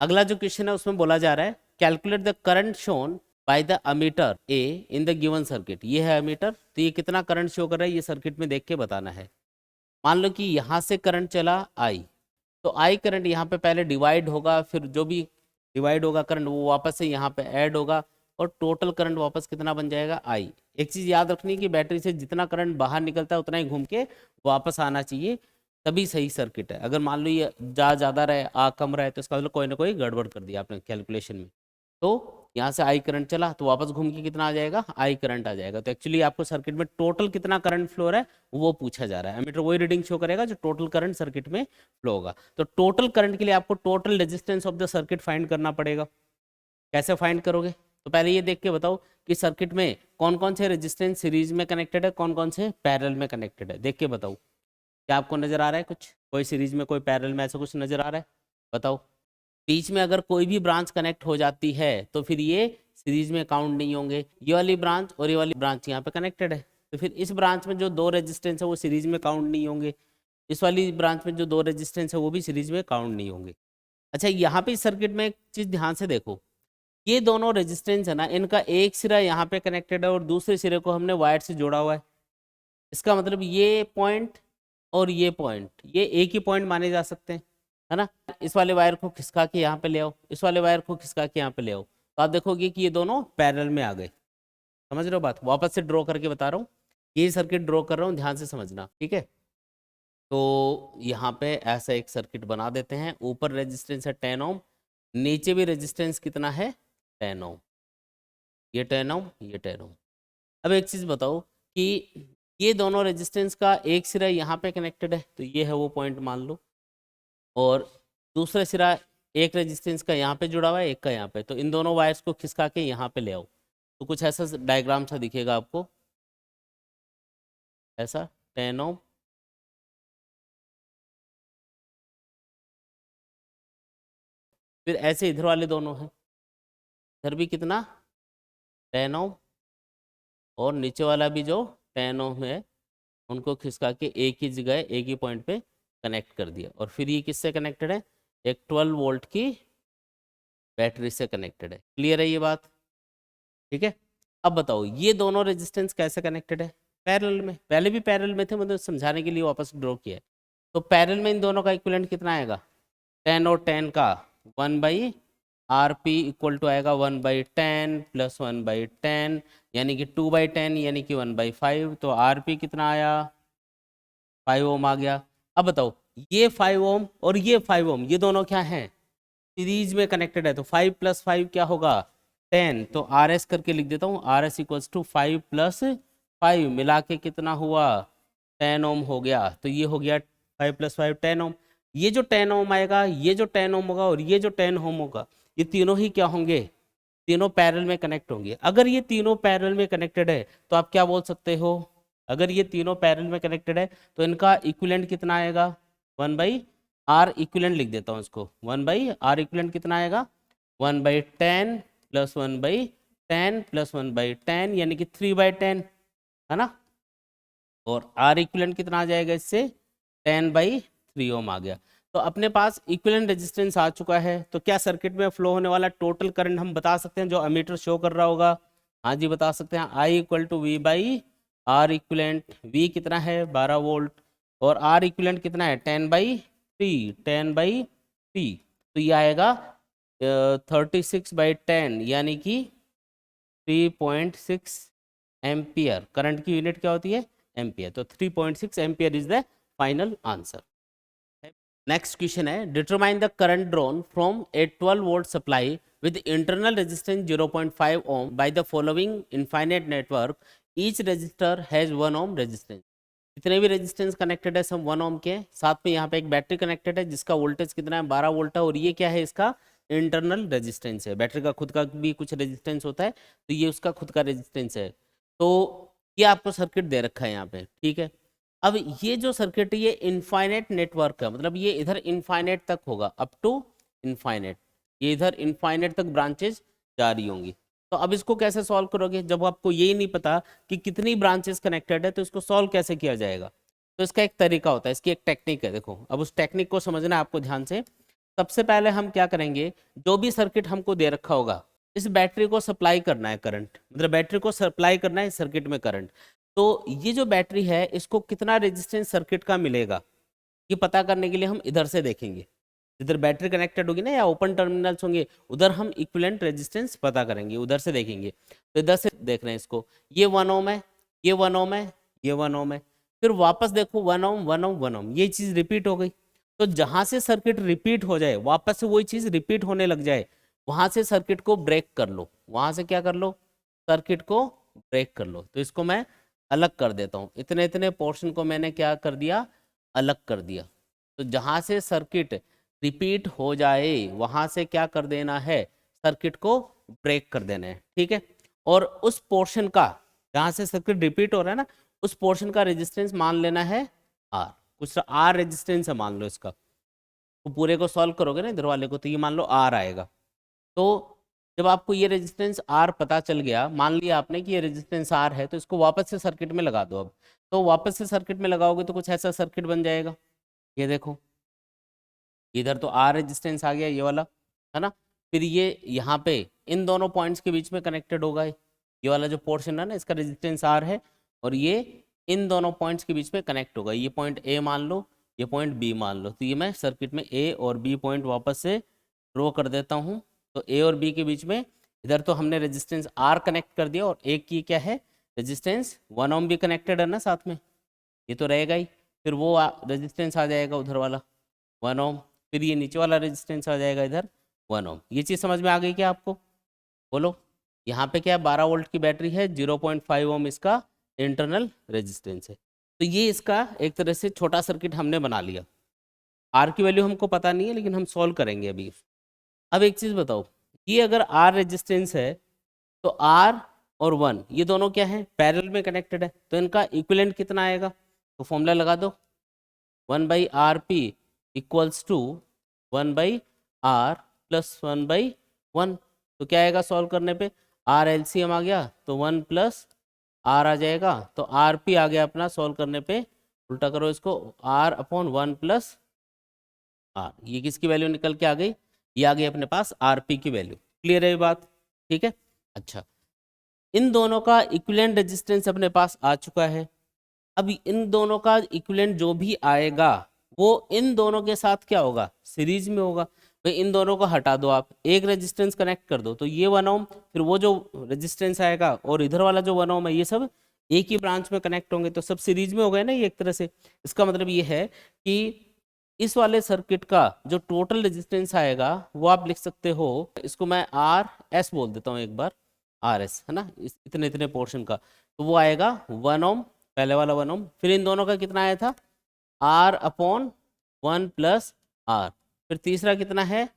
अगला जो क्वेश्चन है उसमें बोला जा रहा है calculate the current shown by the ammeter A in the given circuit. ये है अमीटर, तो ये कितना करंट शो कर रहा है ये सर्किट में देख के बताना है। मान लो कि यहाँ से करंट चला आई, तो आई करंट यहाँ पे पहले डिवाइड होगा, फिर जो भी डिवाइड होगा करंट वो वापस से यहाँ पे ऐड होगा और टोटल करंट वापस कितना बन जाएगा आई। एक चीज याद रखनी है कि बैटरी से जितना करंट बाहर निकलता है उतना ही घूम के वापस आना चाहिए, तभी सही सर्किट है। अगर मान लो ये ज़्यादा रहे आ कम रहे तो इसका मतलब कोई ना कोई गड़बड़ कर दिया आपने कैलकुलेशन में। तो यहाँ से आई करंट चला तो वापस घूम के कितना आ जाएगा, आई करंट आ जाएगा। तो एक्चुअली आपको सर्किट में टोटल कितना करंट फ्लो है वो पूछा जा रहा है। एमीटर वही रीडिंग शो करेगा जो टोटल करंट सर्किट में फ्लो होगा। तो टोटल करंट के लिए आपको total resistance of the circuit find करना पड़ेगा। कैसे फाइंड करोगे? तो पहले ये देख के बताओ कि सर्किट में कौन कौन से रेजिस्टेंस सीरीज में कनेक्टेड है, कौन कौन से पैरेलल में कनेक्टेड है। देख के बताओ, क्या आपको नजर आ रहा है कुछ? कोई सीरीज में कोई पैरेलल में ऐसा कुछ नजर आ रहा है? बताओ। बीच में अगर कोई भी ब्रांच कनेक्ट हो जाती है तो फिर ये सीरीज में काउंट नहीं होंगे। ये वाली ब्रांच और ये वाली ब्रांच यहाँ पे कनेक्टेड है, तो फिर इस ब्रांच में जो दो रेजिस्टेंस है वो सीरीज में काउंट नहीं होंगे। इस वाली ब्रांच में जो दो रेजिस्टेंस है वो भी सीरीज में काउंट नहीं होंगे। अच्छा, यहाँ पे इस सर्किट में एक चीज ध्यान से देखो, ये दोनों रेजिस्टेंस है ना, इनका एक सिरा यहाँ पे कनेक्टेड है और दूसरे सिरे को हमने वायर से जोड़ा हुआ है। इसका मतलब ये पॉइंट और ये पॉइंट ये एक ही पॉइंट माने जा सकते हैं, है ना। इस वाले वायर को खिसका के यहाँ पे ले आओ, इस वाले वायर को खिसका के यहाँ पे ले आओ, तो आप देखोगे कि ये दोनों पैरेलल में आ गए। समझ रहे हो बात? वापस से ड्रॉ करके बता रहा हूँ, ये सर्किट ड्रॉ कर रहा हूँ, ध्यान से समझना, ठीक है। तो यहाँ पे ऐसा एक सर्किट बना देते हैं। ऊपर रेजिस्टेंस है 10 ओम, नीचे भी रेजिस्टेंस कितना है 10 ओम, ये 10 ओम, ये 10 ओम। अब एक चीज़ बताओ कि ये दोनों रेजिस्टेंस का एक सिरा यहाँ पे कनेक्टेड है, तो ये है वो पॉइंट मान लो, और दूसरा सिरा एक रेजिस्टेंस का यहाँ पे जुड़ा हुआ है, एक का यहाँ पे, तो इन दोनों वायर्स को खिसका के यहाँ पे ले आओ, तो कुछ ऐसा डायग्राम सा दिखेगा आपको, ऐसा 10 ओम, फिर ऐसे इधर वाले दोनों हैं, इधर भी कितना 10 ओम, और नीचे वाला भी जो 10 ओम है उनको खिसका के एक ही जगह एक ही पॉइंट पे कनेक्ट कर दिया। और फिर ये किससे कनेक्टेड है? एक 12 वोल्ट की बैटरी से कनेक्टेड है। क्लियर है ये बात? ठीक है। अब बताओ ये दोनों रेजिस्टेंस कैसे कनेक्टेड है? पैरेलल में। पहले भी पैरेलल में थे, मतलब समझाने के लिए वापस ड्रॉ किया है। तो पैरेलल में इन दोनों का इक्विवेलेंट कितना आएगा? 10 और 10 का 1/RP इक्वल टू आएगा 1/10 प्लस 1/10, यानी कि 2/10 यानी कि 1/5। तो RP कितना आया? 5 ओम आ गया। अब बताओ ये 5 ओम और ये 5 ओम ये दोनों क्या हैं? सीरीज में कनेक्टेड है, तो 5 + 5 क्या होगा? 10। तो RS करके लिख देता हूँ, RS इक्वल्स टू 5 + 5 मिला के कितना हुआ? 10 ओम हो गया। तो ये हो गया 5 + 5 10 ओम। ये जो 10 ओम आएगा, ये जो 10 ओम होगा और ये जो 10 ओम होगा, ये तीनों ही क्या होंगे? तीनों पैरेलल में कनेक्ट होंगे। अगर ये तीनों पैरेलल में कनेक्टेड है तो आप क्या बोल सकते हो? अगर ये तीनों पैरेलल में कनेक्टेड है तो इनका इक्विवेलेंट कितना आएगा? 1/R इक्विवेलेंट लिख देता हूँ इसको, 1/R इक्विवेलेंट कितना आएगा? 1/10 प्लस 1/10 प्लस 1/10 यानी कि 3/10, है ना। और R इक्विवेलेंट कितना आ जाएगा इससे? 10/3 ओम आ गया। तो अपने पास इक्विवेलेंट रेजिस्टेंस आ चुका है। तो क्या सर्किट में फ्लो होने वाला टोटल करंट हम बता सकते हैं जो अमीटर शो कर रहा होगा? हाँ जी बता सकते हैं। I = V/R equivalent. V कितना है? 12 वोल्ट। और R इक्विवेलेंट कितना है? 10/3, 10/3। तो ये आएगा 36/10 यानी कि 3.6 एम्पियर। करंट की यूनिट क्या होती है? एम्पियर। तो 3.6 ampere is the final answer. Next question है determine the current drawn from a 12 volt supply with internal resistance 0.5 ohm by the following infinite network, each resistor has 1 ohm resistance. जितने भी resistance connected है सब 1 ओम के, साथ में यहाँ पे एक बैटरी कनेक्टेड है जिसका वोल्टेज कितना है? 12 वोल्ट है। और ये क्या है? इसका इंटरनल रेजिस्टेंस है। बैटरी का खुद का भी कुछ रेजिस्टेंस होता है, तो ये उसका खुद का रेजिस्टेंस है। तो ये आपको सर्किट दे रखा है यहाँ पे, ठीक है। अब ये जो सर्किट है ये इनफाइनाइट नेटवर्क है, मतलब ये इधर इनफाइनाइट तक होगा, अप टू इनफाइनाइट। ये इधर इनफाइनाइट तक ब्रांचेस जारी होंगी। तो अब इसको कैसे सॉल्व करोगे जब आपको यही नहीं पता कि कितनी ब्रांचेस कनेक्टेड है? तो इसको सॉल्व कैसे किया जाएगा? तो इसका एक तरीका होता है, इसकी एक टेक्निक है। देखो अब उस टेक्निक को समझना है आपको ध्यान से। सबसे पहले हम क्या करेंगे, जो भी सर्किट हमको दे रखा होगा, इस बैटरी को सप्लाई करना है करंट, मतलब बैटरी को सप्लाई करना है सर्किट में करंट। तो ये जो बैटरी है इसको कितना रेजिस्टेंस सर्किट का मिलेगा, ये पता करने के लिए हम इधर से देखेंगे। जिधर बैटरी कनेक्टेड होगी ना या ओपन टर्मिनल्स होंगे, उधर हम इक्विवेलेंट रेजिस्टेंस पता करेंगे, उधर से देखेंगे। तो इधर से देख रहे हैं इसको, ये 1 ओम है, ये 1 ओम है, ये 1 ओम है, फिर वापस देखो 1 ओम 1 ओम 1 ओम, ये चीज रिपीट हो गई। तो जहां से सर्किट रिपीट हो जाए, वापस से वही चीज रिपीट होने लग जाए, वहां से सर्किट को ब्रेक कर लो, वहां से क्या कर लो, सर्किट को ब्रेक कर लो। तो इसको मैं अलग कर देता हूँ, इतने इतने पोर्शन को मैंने क्या कर दिया, अलग कर दिया। तो जहां से सर्किट रिपीट हो जाए वहां से क्या कर देना है, सर्किट को ब्रेक कर देना है, ठीक है। और उस पोर्शन का, जहां से सर्किट रिपीट हो रहा है ना, उस पोर्शन का रेजिस्टेंस मान लेना है आर, कुछ आर रेजिस्टेंस है मान लो इसका। तो पूरे को सॉल्व करोगे ना इधर वाले को, तो ये मान लो आर आएगा। तो जब आपको ये रेजिस्टेंस आर पता चल गया, मान लिया आपने कि ये रेजिस्टेंस आर है, तो इसको वापस से सर्किट में लगा दो अब। तो वापस से सर्किट में लगाओगे तो कुछ ऐसा सर्किट बन जाएगा, ये देखो, इधर तो आर रेजिस्टेंस आ गया ये वाला, है ना। फिर ये यहाँ पे इन दोनों पॉइंट्स के बीच में कनेक्टेड होगा, ये वाला जो पोर्शन है ना इसका रेजिस्टेंस आर है, और ये इन दोनों पॉइंट्स के बीच में कनेक्ट होगा। ये पॉइंट ए मान लो, ये पॉइंट बी मान लो। तो ये मैं सर्किट में ए और बी पॉइंट वापस से ड्रॉ कर देता हूँ। तो ए और बी के बीच में इधर तो हमने रेजिस्टेंस आर कनेक्ट कर दिया, और एक की क्या है, रेजिस्टेंस 1 ओम भी कनेक्टेड है ना साथ में, ये तो रहेगा ही। फिर वो रेजिस्टेंस आ जाएगा उधर वाला 1 ओम, फिर ये नीचे वाला रेजिस्टेंस आ जाएगा इधर 1 ओम। ये चीज़ समझ में आ गई क्या आपको, बोलो। यहाँ पे क्या है, 12 वोल्ट की बैटरी है, 0.5 ओम इसका इंटरनल रेजिस्टेंस है। तो ये इसका एक तरह से छोटा सर्किट हमने बना लिया। आर की वैल्यू हमको पता नहीं है, लेकिन हम सॉल्व करेंगे अभी। अब एक चीज़ बताओ, ये अगर आर रेजिस्टेंस है तो आर और 1 ये दोनों क्या है, पैरेलल में कनेक्टेड है, तो इनका इक्विवेलेंट कितना आएगा। तो फॉर्मूला लगा दो, 1/RP equals to 1/R plus 1/1। तो क्या आएगा सॉल्व करने पे, आर एलसीएम आ गया तो 1 प्लस आर आ जाएगा, तो आर पी आ गया अपना सॉल्व करने पे। उल्टा करो इसको, आर अपॉन 1 प्लस आर, ये किसकी वैल्यू निकल के आ गई, ये आ गई अपने पास आर पी की वैल्यू। क्लियर है ये बात, ठीक है। अच्छा, इन दोनों का इक्विवेलेंट रेजिस्टेंस अपने पास आ चुका है। अब इन दोनों का इक्विवेलेंट जो भी आएगा वो इन दोनों के साथ क्या होगा, सीरीज में होगा। भाई इन दोनों को हटा दो, आप एक रेजिस्टेंस कनेक्ट कर दो, तो ये 1 ओम, फिर वो जो रेजिस्टेंस आएगा और इधर वाला जो 1 ओम है, ये सब एक ही ब्रांच में कनेक्ट होंगे, तो सब सीरीज में हो गए ना ये एक तरह से। इसका मतलब ये है कि इस वाले सर्किट का जो टोटल रेजिस्टेंस आएगा वो आप लिख सकते हो, इसको मैं आर एस बोल देता हूँ एक बार, आर एस है ना, इतने इतने पोर्शन का। तो वो आएगा 1 ओम, पहले वाला 1 ओम, फिर इन दोनों का कितना आया था, आर अपॉन 1 प्लस आर, फिर तीसरा कितना है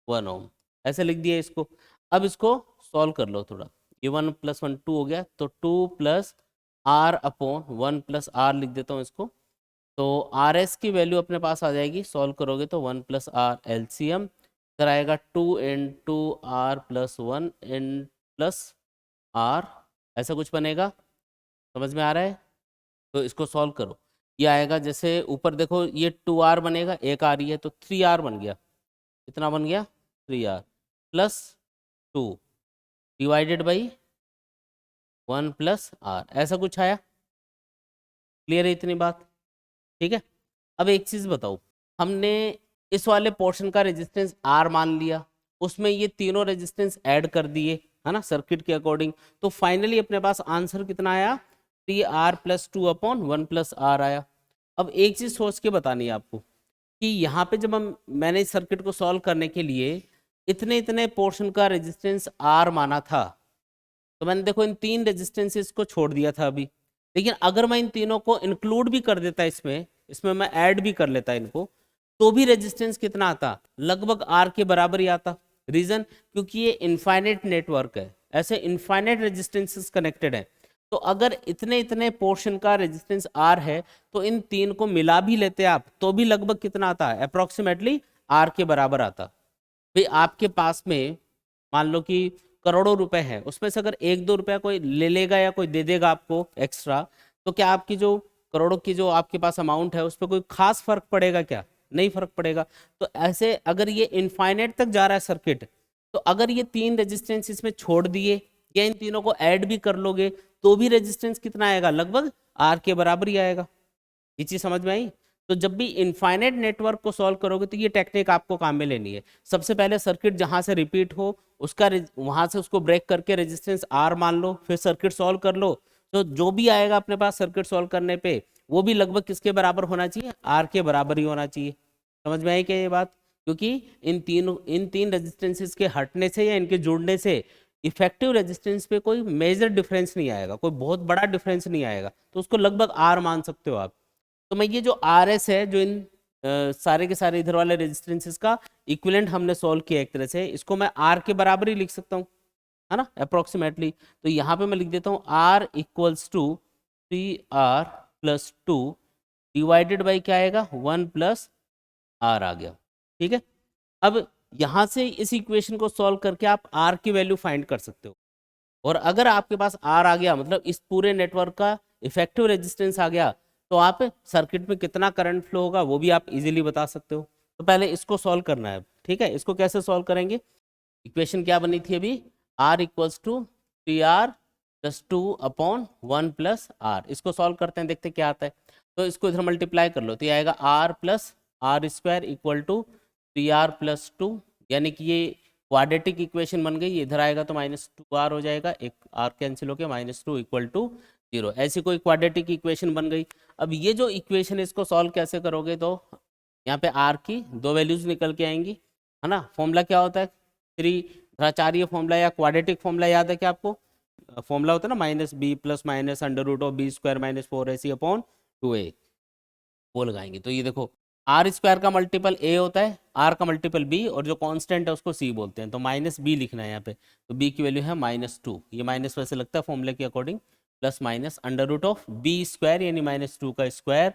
1 ओम, ऐसे लिख दिया इसको। अब इसको सॉल्व कर लो थोड़ा, ये 1 प्लस 1 2 हो गया, तो 2 plus R upon 1 plus R लिख देता हूँ इसको। तो आर एस की वैल्यू अपने पास आ जाएगी, सॉल्व करोगे तो 1 प्लस आर एलसीएम, फिर आएगा 2 into R plus 1 in plus R, ऐसा कुछ बनेगा, समझ में आ रहा है। तो इसको सॉल्व करो, ये आएगा जैसे ऊपर देखो, ये 2R बनेगा, एक आ रही है तो 3R बन गया, कितना बन गया 3R plus 2 divided by 1 plus R, ऐसा कुछ आया। क्लियर है इतनी बात, ठीक है। अब एक चीज़ बताओ, हमने इस वाले पोर्शन का रेजिस्टेंस R मान लिया, उसमें ये तीनों रेजिस्टेंस ऐड कर दिए है ना सर्किट के अकॉर्डिंग, तो फाइनली अपने पास आंसर कितना आया, 3R plus 2 upon 1 plus are आया। अब एक चीज़ सोच के बतानी है आपको कि यहाँ पे जब मैंने इस सर्किट को सॉल्व करने के लिए इतने इतने पोर्शन का रेजिस्टेंस R माना था, तो मैंने देखो इन तीन रेजिस्टेंसेस को छोड़ दिया था अभी। लेकिन अगर मैं इन तीनों को इंक्लूड भी कर देता इसमें इसमें मैं ऐड भी कर लेता इनको, तो भी रेजिस्टेंस कितना आता, लगभग आर के बराबर ही आता। रीजन, क्योंकि ये इनफाइनाइट नेटवर्क है, ऐसे इनफाइनाइट रेजिस्टेंसेस कनेक्टेड है। तो अगर इतने इतने पोर्शन का रेजिस्टेंस आर है, तो इन तीन को मिला भी लेते आप तो भी लगभग कितना आता है, अप्रोक्सीमेटली आर के बराबर आता। भाई आपके पास में मान लो कि करोड़ों रुपए है, उसमें से अगर 1-2 रुपया कोई ले लेगा या कोई दे देगा आपको एक्स्ट्रा, तो क्या आपकी जो करोड़ों की जो आपके पास अमाउंट है उस पर कोई खास फर्क पड़ेगा क्या, नहीं फर्क पड़ेगा। तो ऐसे अगर ये इनफाइनाइट तक जा रहा है सर्किट, तो अगर ये 3 रेजिस्टेंस इसमें छोड़ दिए या इन तीनों को ऐड भी कर लोगे तो भी रेजिस्टेंस कितना आएगा, लगभग आर के बराबर ही आएगा। ये चीज समझ में आई। तो जब भी इनफाइनाइट नेटवर्क को सॉल्व करोगे तो ये टेक्निक आपको काम में लेनी है। सबसे पहले सर्किट जहां से रिपीट हो उसका वहां से उसको ब्रेक करके रेजिस्टेंस आर मान लो, फिर सर्किट सॉल्व कर लो। तो जो भी आएगा अपने पास सर्किट सॉल्व करने पे वो भी लगभग किसके बराबर होना चाहिए, आर के बराबर ही होना चाहिए। समझ में आई क्या ये बात? क्योंकि इन तीन रेजिस्टेंसेस के हटने से या इनके जुड़ने से इफेक्टिव रेजिस्टेंस पे कोई मेजर डिफरेंस नहीं आएगा, कोई बहुत बड़ा डिफरेंस नहीं आएगा, तो उसको लगभग आर मान सकते हो आप। तो मैं ये जो आर एस है, जो इन सारे के सारे इधर वाले रेजिस्टेंसेस का इक्विवेलेंट हमने सॉल्व किया एक तरह से, इसको मैं आर के बराबर ही लिख सकता हूँ, है ना, अप्रोक्सीमेटली। तो यहाँ पे मैं लिख देता हूँ R equals to 3R+2 divided by क्या आएगा, 1+R आ गया। ठीक है, अब यहाँ से इस इक्वेशन को सॉल्व करके आप आर की वैल्यू फाइंड कर सकते हो। और अगर आपके पास आर आ गया, मतलब इस पूरे नेटवर्क का इफेक्टिव रेजिस्टेंस आ गया, तो आप सर्किट में कितना करंट फ्लो होगा वो भी आप इजीली बता सकते हो। तो पहले इसको सॉल्व करना है। ठीक है, इसको कैसे सॉल्व करेंगे, इक्वेशन क्या बनी थी अभी, R इक्वल्स टू 3R+2/1+R। इसको सॉल्व करते हैं, देखते क्या आता है। तो इसको इधर मल्टीप्लाई कर लो, तो ये आएगा R+R² इक्वल टू 3R+2, यानी कि ये क्वाड्रेटिक इक्वेशन बन गई। इधर आएगा तो -2R हो जाएगा, एक R कैंसिल होकर -2 इक्वल टू 0। ऐसी कोई क्वाड्रेटिक इक्वेशन बन गई। अब ये जो इक्वेशन है इसको सॉल्व कैसे करोगे, तो यहाँ पे R की 2 वैल्यूज निकल के आएंगी, है ना। फॉर्मूला क्या होता है, त्रिघाचार्य फॉर्मूला या क्वाड्रेटिक फॉर्मूला याद है क्या आपको? फॉर्मूला होता है ना -b + -√b² - 4ac/2a, वो लगाएंगे। तो ये देखो, R² का मल्टीपल a होता है, R का मल्टीपल b, और जो कांस्टेंट है उसको c बोलते हैं। तो -b लिखना है यहाँ पे, तो b की वैल्यू है -2। ये माइनस वैसे लगता है फॉर्मूले के अकॉर्डिंग, +√b² यानी -2 का स्क्वायर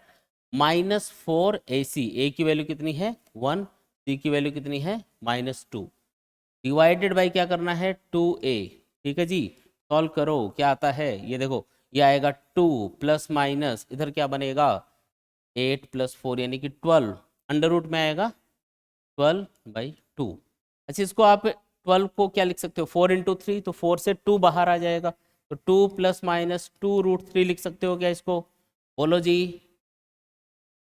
-4ac। a की वैल्यू कितनी है 1, c की वैल्यू कितनी है -2, डिवाइडेड बाई क्या करना है 2a। ठीक है जी, सॉल्व करो क्या आता है, ये देखो, ये आएगा 2 प्लस माइनस इधर क्या बनेगा 8 + 4 यानी कि 12, अंडर रूट में आएगा 12/2। अच्छा, इसको आप 12 को क्या लिख सकते हो, 4 × 3, तो 4 से 2 बाहर आ जाएगा, तो 2 + -2√3 लिख सकते हो क्या इसको, बोलो जी।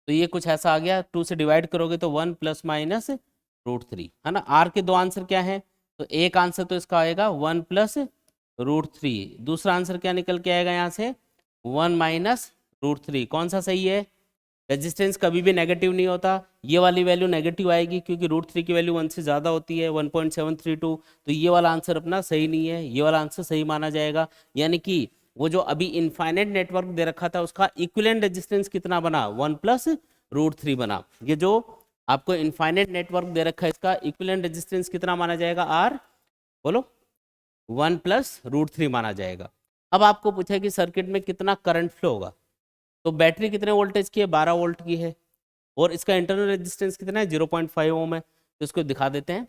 तो ये कुछ ऐसा आ गया, 2 से डिवाइड करोगे तो 1 ± √3, है ना। आर के दो आंसर क्या है, तो एक आंसर तो इसका आएगा 1 + √3, दूसरा आंसर क्या निकल के आएगा यहाँ से 1 - √3। कौन सा सही है, रेजिस्टेंस कभी भी नेगेटिव नहीं होता, ये वाली वैल्यू नेगेटिव आएगी क्योंकि √3 की वैल्यू 1 से ज़्यादा होती है, 1.732। तो ये वाला आंसर अपना सही नहीं है, ये वाला आंसर सही माना जाएगा। यानी कि वो जो अभी इनफाइनाइट नेटवर्क दे रखा था उसका इक्विवेलेंट रेजिस्टेंस कितना बना, 1 + √3 बना। ये जो आपको इनफाइनाइट नेटवर्क दे रखा है इसका इक्विवेलेंट रेजिस्टेंस कितना माना जाएगा, आर, बोलो, 1 + √3 माना जाएगा। अब आपको पूछा कि सर्किट में कितना करंट फ्लो होगा, तो बैटरी कितने वोल्टेज की है, 12 वोल्ट की है, और इसका इंटरनल रेजिस्टेंस कितना है, 0.5 ओम है। तो इसको दिखा देते हैं।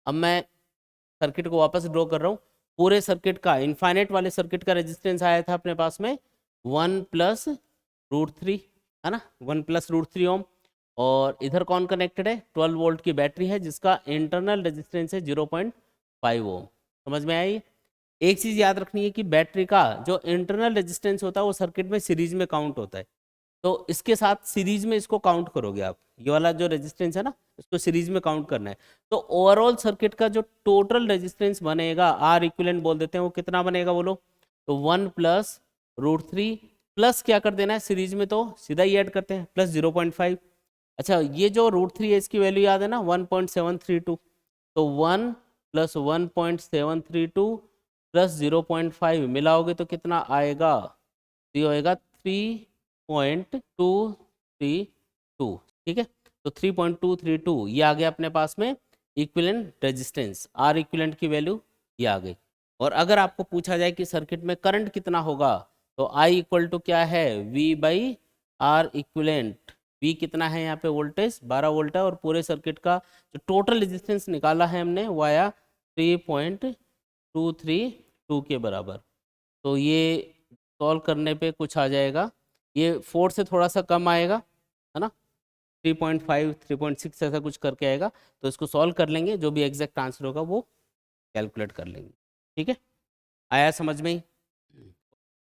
अब मैं सर्किट को वापस ड्रॉ कर रहा हूँ। पूरे सर्किट का, इनफाइनाइट वाले सर्किट का रेजिस्टेंस आया था अपने पास में 1 + √3, है ना, 1 + √3 ओम। और इधर कौन कनेक्टेड है, 12 वोल्ट की बैटरी है जिसका इंटरनल रेजिस्टेंस है 0.5 ओम। समझ में आई। एक चीज याद रखनी है कि बैटरी का जो इंटरनल रेजिस्टेंस होता है वो सर्किट में सीरीज में काउंट होता है। तो इसके साथ सीरीज में इसको काउंट करोगे आप, ये वाला जो रेजिस्टेंस है ना इसको सीरीज में काउंट करना है। तो ओवरऑल सर्किट का जो टोटल रेजिस्टेंस बनेगा, आर इक्विवेलेंट बोल देते हैं, वो कितना बनेगा बोलो, तो 1 + √3 प्लस क्या कर देना है सीरीज में, तो सीधा ही ऐड करते हैं, +0.5। अच्छा, ये जो √3 है इसकी वैल्यू याद है ना 1.732, तो 1 + 1.732 + 0.5 मिलाओगे तो कितना आएगा, तो ये होएगा 3.232। ठीक है, तो 3.232 ये आ गया अपने पास में इक्विवेलेंट रेजिस्टेंस, आर इक्विवेलेंट की वैल्यू ये आ गई। और अगर आपको पूछा जाए कि सर्किट में करंट कितना होगा, तो आई इक्वल टू क्या है, V/R इक्विवेलेंट। V कितना है यहाँ पे, वोल्टेज 12 वोल्ट है, और पूरे सर्किट का जो टोटल रेजिस्टेंस निकाला है हमने वो आया 3.232 के बराबर। तो ये सॉल्व करने पे कुछ आ जाएगा, ये 4 से थोड़ा सा कम आएगा, है ना, 3.5 3.6 ऐसा कुछ करके आएगा, तो इसको सॉल्व कर लेंगे, जो भी एग्जैक्ट आंसर होगा वो कैलकुलेट कर लेंगे। ठीक है, आया समझ में ही?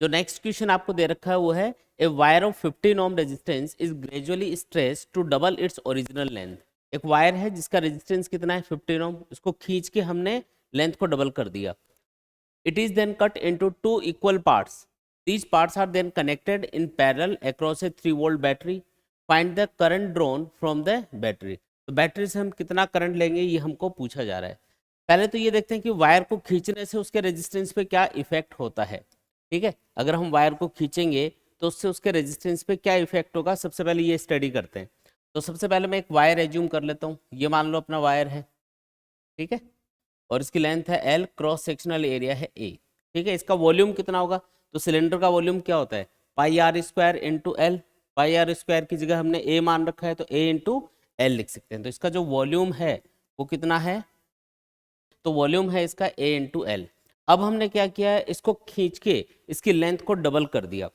जो नेक्स्ट क्वेश्चन आपको दे रखा है वो है a wire of 15 ohm resistance is gradually stretch to double its original length. एक वायर है जिसका रेजिस्टेंस कितना है 15 ओम, इसको खींच के हमने लेंथ को डबल कर दिया। It is then cut into two equal parts, these parts are then connected in parallel across a 3 volt battery, find the current drawn from the battery। तो बैटरी से हम कितना करंट लेंगे ये हमको पूछा जा रहा है। पहले तो ये देखते हैं कि वायर को खींचने से उसके रेजिस्टेंस पे क्या इफेक्ट होता है। ठीक है, अगर हम वायर को खींचेंगे तो उससे उसके रेजिस्टेंस पे क्या इफेक्ट होगा, सबसे पहले ये स्टडी करते हैं। तो सबसे पहले मैं एक वायर एज्यूम कर लेता हूँ, ये मान लो अपना वायर है। ठीक है, और इसकी लेंथ है L, क्रॉस सेक्शनल एरिया है A। ठीक है, इसका वॉल्यूम कितना होगा, तो सिलेंडर का वॉल्यूम क्या होता है pi r square into l. Pi r square की जगह हमने ए मान रखा है तो ए इंटू एल लिख सकते हैं। तो इसका जो वॉल्यूम है वो कितना है, तो वॉल्यूम है इसका ए इंटू एल। अब हमने क्या किया है, इसको खींच के इसकी लेंथ को डबल कर दिया।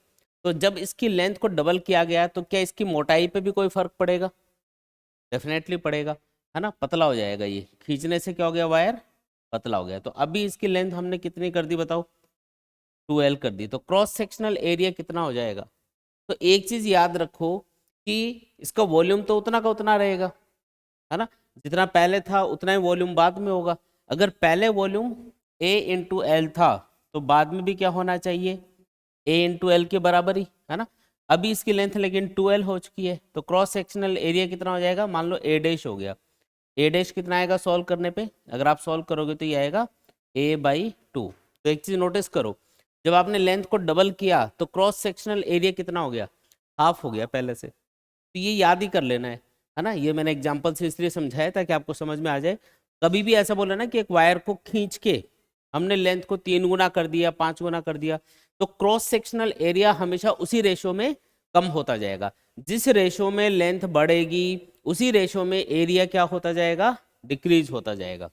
तो जब इसकी लेंथ को डबल किया गया तो क्या इसकी मोटाई पे भी कोई फर्क पड़ेगा, डेफिनेटली पड़ेगा, है ना, पतला हो जाएगा। ये खींचने से क्या हो गया, वायर पतला हो गया। तो अभी इसकी लेंथ हमने कितनी कर दी बताओ, 2L कर दी। तो क्रॉस सेक्शनल एरिया कितना हो जाएगा, तो एक चीज याद रखो कि इसका वॉल्यूम तो उतना का उतना रहेगा, है ना, जितना पहले था उतना ही वॉल्यूम बाद में होगा। अगर पहले वॉल्यूम A इंटू एल था तो बाद में भी क्या होना चाहिए, A इंटू एल के बराबर ही, है ना। अभी इसकी लेंथ लेकिन 2L हो चुकी है, तो क्रॉस सेक्शनल एरिया कितना हो जाएगा, मान लो A डैश हो गया। A डैश कितना आएगा सॉल्व करने पे, अगर आप सॉल्व करोगे तो ये आएगा A/2। तो एक चीज नोटिस करो, जब आपने लेंथ को डबल किया तो क्रॉस सेक्शनल एरिया कितना हो गया, हाफ हो गया पहले से। तो ये याद ही कर लेना है ना। ये मैंने एग्जांपल से इसलिए समझाया ताकि आपको समझ में आ जाए। कभी भी ऐसा बोला ना कि एक वायर को खींच के हमने लेंथ को 3 गुना कर दिया, 5 गुना कर दिया, तो क्रॉस सेक्शनल एरिया हमेशा उसी रेशो में कम होता जाएगा। जिस रेशो में लेंथ बढ़ेगी उसी रेशो में एरिया क्या होता जाएगा, डिक्रीज होता जाएगा।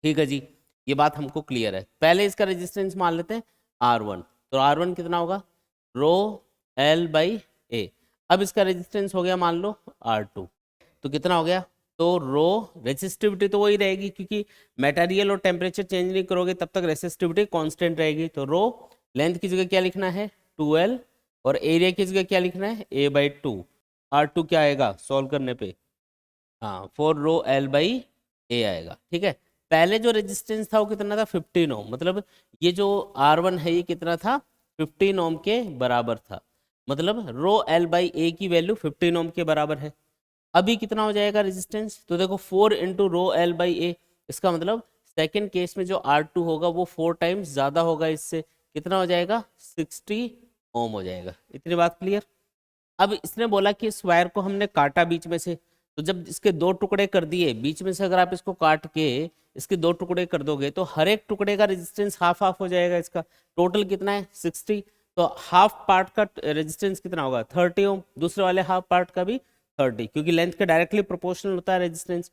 ठीक है जी, ये बात हमको क्लियर है। पहले इसका रेजिस्टेंस मान लेते हैं R1, तो R1 कितना होगा, रो L/A। अब इसका रेजिस्टेंस हो गया मान लो R2, तो कितना हो गया, तो रो रेसिस्टिविटी तो वही रहेगी क्योंकि मटेरियल और टेम्परेचर चेंज नहीं करोगे तब तक रेसिस्टिविटी कांस्टेंट रहेगी। तो रो लेंथ की जगह क्या लिखना है 2L, और एरिया की जगह क्या लिखना है A/2। R2 क्या आएगा सॉल्व करने पे, हाँ 4 रो L/A आएगा। ठीक है, पहले जो रेजिस्टेंस था वो कितना था 15 ओम, मतलब ये जो R1 है ये कितना था 15 ओम के बराबर था, मतलब रो L/A की वैल्यू 15 ओम के बराबर है। अभी कितना हो जाएगा रेजिस्टेंस, तो देखो 4 इंटू रो L/A, इसका मतलब सेकेंड केस में जो R2 होगा वो 4 टाइम्स ज्यादा होगा इससे, कितना हो जाएगा 60 ओम हो जाएगा। इतनी बात क्लियर। अब इसने बोला कि इस वायर को हमने काटा बीच में से, तो जब इसके 2 टुकड़े कर दिए बीच में से, अगर आप इसको काट के इसके 2 टुकड़े कर दोगे तो हर एक टुकड़े का रेजिस्टेंस हाफ हाफ हो जाएगा। इसका टोटल कितना है 60, तो हाफ पार्ट का रेजिस्टेंस कितना होगा 30 ओम, दूसरे वाले हाफ पार्ट का भी 30, क्योंकि लेंथ के डायरेक्टली प्रोपोर्शनल होता है रेजिस्टेंस।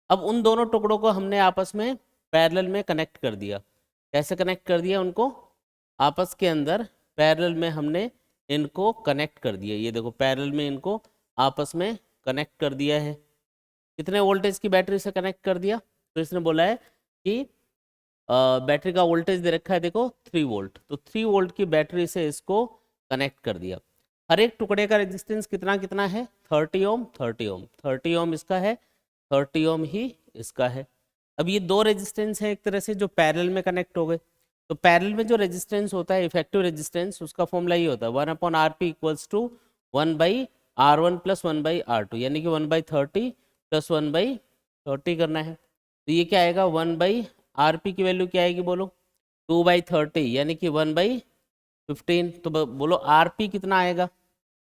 अब उन दोनों टुकड़ों को हमने आपस में पैरेलल में कनेक्ट कर दिया। कैसे कनेक्ट कर दिया उनको, आपस के अंदर पैरेलल में हमने इनको कनेक्ट कर दिया। ये देखो पैरेलल में इनको आपस में कनेक्ट कर दिया है। कितने वोल्टेज की बैटरी से कनेक्ट कर दिया, तो इसने बोला है कि बैटरी का वोल्टेज दे रखा है देखो 3 वोल्ट, तो 3 वोल्ट की बैटरी से इसको कनेक्ट कर दिया। हर एक टुकड़े का रेजिस्टेंस कितना कितना है 30 ओम 30 ओम 30 ओम इसका है, 30 ओम ही इसका है। अब ये दो रेजिस्टेंस है एक तरह से जो पैरेलल में कनेक्ट हो गए। तो पैरेलल में जो रेजिस्टेंस होता है इफेक्टिव रेजिस्टेंस, उसका फॉर्मूला ये होता है 1/RP equals to 1/R1 plus 1/R2, यानी कि 1/30 प्लस 1/30 करना है। तो ये क्या आएगा 1/RP की वैल्यू क्या आएगी बोलो 2/30, यानी कि 1/15। तो बोलो RP कितना आएगा,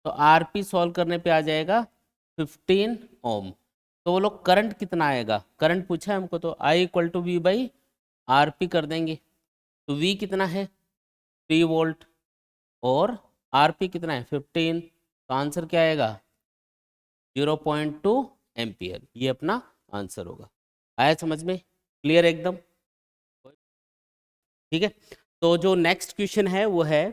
तो RP सॉल्व करने पे आ जाएगा 15 ओम। तो बोलो करंट कितना आएगा, करंट पूछा है हमको, तो I इक्वल टू V/RP कर देंगे। तो V कितना है 3 वोल्ट और RP कितना है 15, तो आंसर क्या आएगा 0.2 एम्पियर। ये अपना आंसर होगा। आया समझ में, क्लियर एकदम। ठीक है, तो जो नेक्स्ट क्वेश्चन है वो है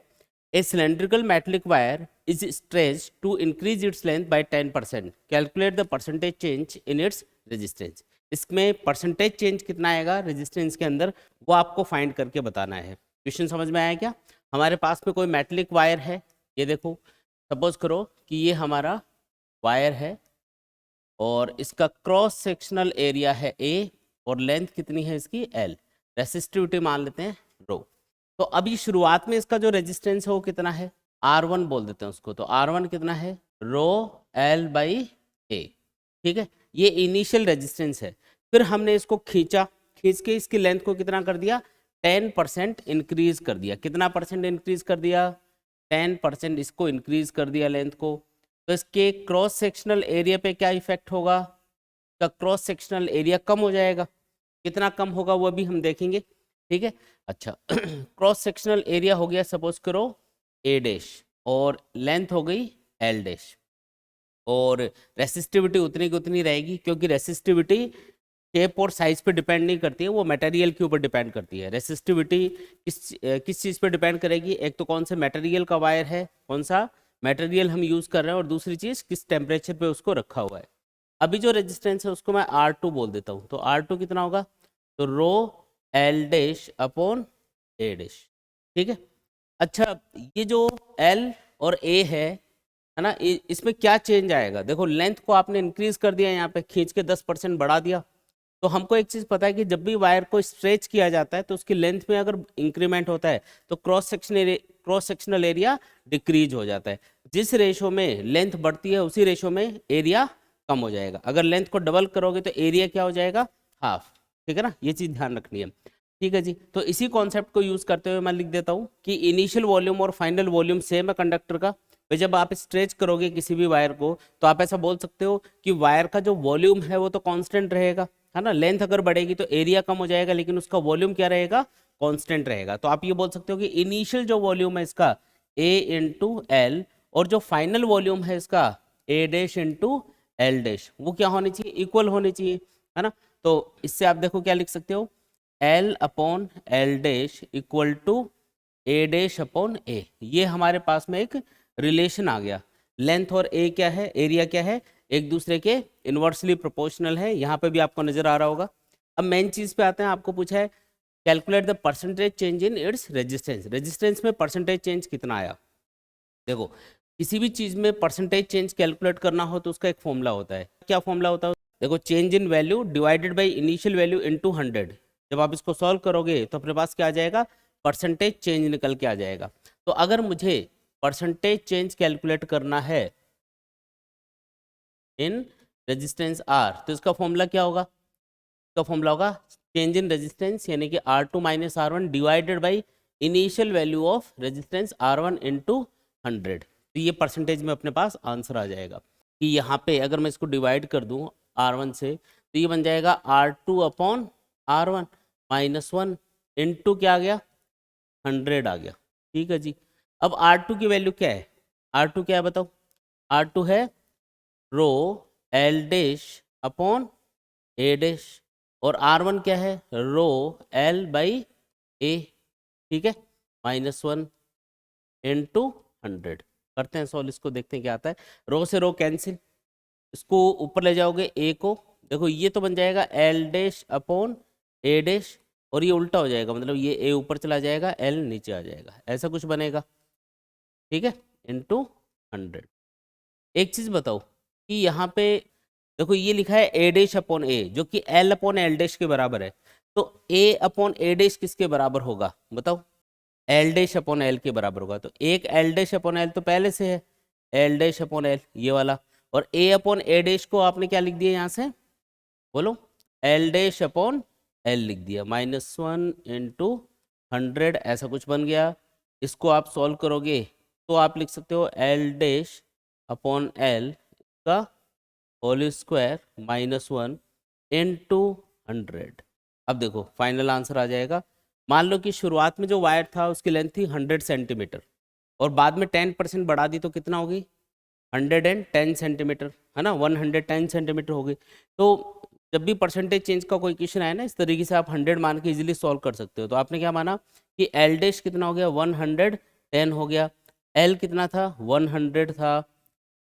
A cylindrical metallic wire is stretched to increase its length by 10%. Calculate the percentage change in its resistance. इसमें परसेंटेज चेंज कितना आएगा रेजिस्टेंस के अंदर, वो आपको फाइंड करके बताना है। क्वेश्चन समझ में आया क्या? हमारे पास में कोई मेटलिक वायर है, ये देखो, सपोज करो कि ये हमारा वायर है और इसका क्रॉस सेक्शनल एरिया है A और लेंथ कितनी है इसकी L, रेसिस्टिविटी मान लेते हैं रो। तो अभी शुरुआत में इसका जो रेजिस्टेंस है वो कितना है, R1 बोल देते हैं उसको, तो R1 कितना है रो L बाई A, ठीक है, ये इनिशियल रेजिस्टेंस है। फिर हमने इसको खींच के इसकी लेंथ को कितना कर दिया, 10% इंक्रीज कर दिया। कितना परसेंट इंक्रीज कर दिया, 10% इसको इंक्रीज कर दिया लेंथ को। तो इसके क्रॉस सेक्शनल एरिया पे क्या इफेक्ट होगा, का क्रॉस सेक्शनल एरिया कम हो जाएगा। कितना कम होगा वो भी हम देखेंगे, ठीक है। अच्छा क्रॉस सेक्शनल एरिया हो गया सपोज करो A डैश और लेंथ हो गई L डैश, और रेसिस्टिविटी उतनी की उतनी रहेगी, क्योंकि रेसिस्टिविटी शेप और साइज पे डिपेंड नहीं करती है, वो मटेरियल के ऊपर डिपेंड करती है। रेसिस्टिविटी किस चीज़ पे डिपेंड करेगी, एक तो कौन से मटेरियल का वायर है, कौन सा मटेरियल हम यूज़ कर रहे हैं, और दूसरी चीज़ किस टेम्परेचर पे उसको रखा हुआ है। अभी जो रेजिस्टेंस है उसको मैं R2 बोल देता हूँ, तो R2 कितना होगा, तो रो L dash upon A dash, ठीक है। अच्छा ये जो L और A है ना, इसमें क्या चेंज आएगा, देखो लेंथ को आपने इंक्रीज कर दिया, यहाँ पे खींच के 10% बढ़ा दिया। तो हमको एक चीज़ पता है कि जब भी वायर को स्ट्रेच किया जाता है तो उसकी लेंथ में अगर इंक्रीमेंट होता है तो क्रॉस सेक्शनल एरिया डिक्रीज हो जाता है। जिस रेशो में लेंथ बढ़ती है उसी रेशो में एरिया कम हो जाएगा। अगर लेंथ को डबल करोगे तो एरिया क्या हो जाएगा, हाफ, ठीक है ना, ये चीज़ ध्यान रखनी है, ठीक है जी। तो इसी कॉन्सेप्ट को यूज़ करते हुए मैं लिख देता हूँ कि इनिशियल वॉल्यूम और फाइनल वॉल्यूम सेम है कंडक्टर का। तो जब आप स्ट्रेच करोगे किसी भी वायर को तो आप ऐसा बोल सकते हो कि वायर का जो वॉल्यूम है वो तो कांस्टेंट रहेगा, है ना। लेंथ अगर बढ़ेगी तो एरिया कम हो जाएगा, लेकिन उसका वॉल्यूम क्या रहेगा, कांस्टेंट रहेगा। तो आप ये बोल सकते हो कि इनिशियल जो वॉल्यूम है इसका A इंटू एल, और जो फाइनल वॉल्यूम है इसका A dash into L dash, वो क्या होनी चाहिए, इक्वल होनी चाहिए, है ना। तो इससे आप देखो क्या लिख सकते हो, L upon L dash equal to A dash upon A। ये हमारे पास में एक रिलेशन आ गया। लेंथ और A क्या है, एरिया क्या है, एक दूसरे के इन्वर्सली प्रोपोर्शनल है, यहाँ पे भी आपको नजर आ रहा होगा। अब मेन चीज पे आते हैं, आपको पूछा है calculate the percentage change in its resistance. Resistance में परसेंटेज चेंज कितना आया। देखो किसी भी चीज में परसेंटेज चेंज कैलकुलेट करना हो तो उसका एक फॉर्मूला होता है। क्या फॉर्मूला होता है, देखो change in value divided by initial value into 100। जब आप इसको सॉल्व करोगे तो अपने पास क्या आ जाएगा, परसेंटेज चेंज निकल के आ जाएगा। तो अगर मुझे परसेंटेज चेंज कैलकुलेट करना है इन रेजिस्टेंस R, तो इसका फॉर्मूला क्या होगा, इसका फॉर्मूला होगा चेंज इन रेजिस्टेंस यानी कि R2 minus R1 divided by initial value of resistance R1 into 100। तो ये परसेंटेज में अपने पास आंसर आ जाएगा कि यहाँ पे अगर मैं इसको डिवाइड कर दूँ R1 से तो ये बन जाएगा R2 upon R1 minus 1 into क्या आ गया, 100 आ गया, ठीक है जी। अब R2 की वैल्यू क्या है, R2 क्या है बताओ, R2 है रो L dash upon A dash, और R1 क्या है, रो L बाई A, ठीक है, -1 इंटू 100। करते हैं सॉल्व, इसको देखते हैं क्या आता है। रो से रो कैंसिल, इसको ऊपर ले जाओगे A को, देखो ये तो बन जाएगा L dash upon A dash, और ये उल्टा हो जाएगा, मतलब ये A ऊपर चला जाएगा L नीचे आ जाएगा, ऐसा कुछ बनेगा, ठीक है, इंटू 100। एक चीज बताओ कि यहाँ पे देखो ये लिखा है A डैश अपॉन A जो कि L अपॉन L डैश के बराबर है, तो A अपॉन A डैश किसके बराबर होगा बताओ, L डैश अपॉन L के बराबर होगा। तो एक L डैश अपॉन L तो पहले से है, L डैश अपॉन L ये वाला, और A अपॉन A डैश को आपने क्या लिख दिया यहाँ से, बोलो, L डैश अपॉन L लिख दिया, -1 इंटू 100 ऐसा कुछ बन गया। इसको आप सॉल्व करोगे तो आप लिख सकते हो L डैश अपॉन L का होल स्क्वायर -1 इंटू 100। अब देखो फाइनल आंसर आ जाएगा। मान लो कि शुरुआत में जो वायर था उसकी लेंथ थी 100 सेंटीमीटर और बाद में 10% बढ़ा दी तो कितना होगी, 110 सेंटीमीटर, है ना, 110 सेंटीमीटर हो गई। तो जब भी परसेंटेज चेंज का कोई क्वेश्चन आए ना इस तरीके से आप 100 मान के इजीली सॉल्व कर सकते हो। तो आपने क्या माना कि L डैश कितना हो गया, 10 हो गया। L कितना था, 100 था,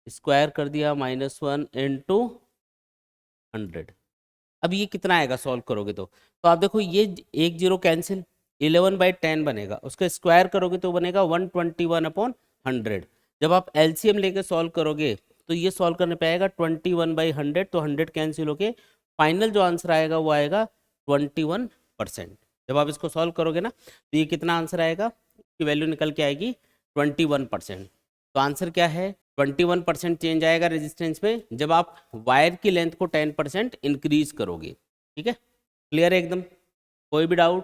स्क्वायर कर दिया -1 इंटू 100। अब ये कितना आएगा सॉल्व करोगे तो आप देखो ये एक जीरो कैंसिल, 11/10 बनेगा, उसका स्क्वायर करोगे तो बनेगा 121/100। जब आप एलसीएम लेके सॉल्व करोगे तो ये सॉल्व करने पे आएगा 21/100, तो 100 कैंसिल होके फाइनल जो आंसर आएगा वो आएगा 21%। जब आप इसको सॉल्व करोगे ना तो ये कितना आंसर आएगा, इसकी वैल्यू निकल के आएगी 21%। तो आंसर क्या है, 21% चेंज आएगा रेजिस्टेंस में जब आप वायर की लेंथ को 10% इंक्रीज करोगे। ठीक है, क्लियर है एकदम, कोई भी डाउट?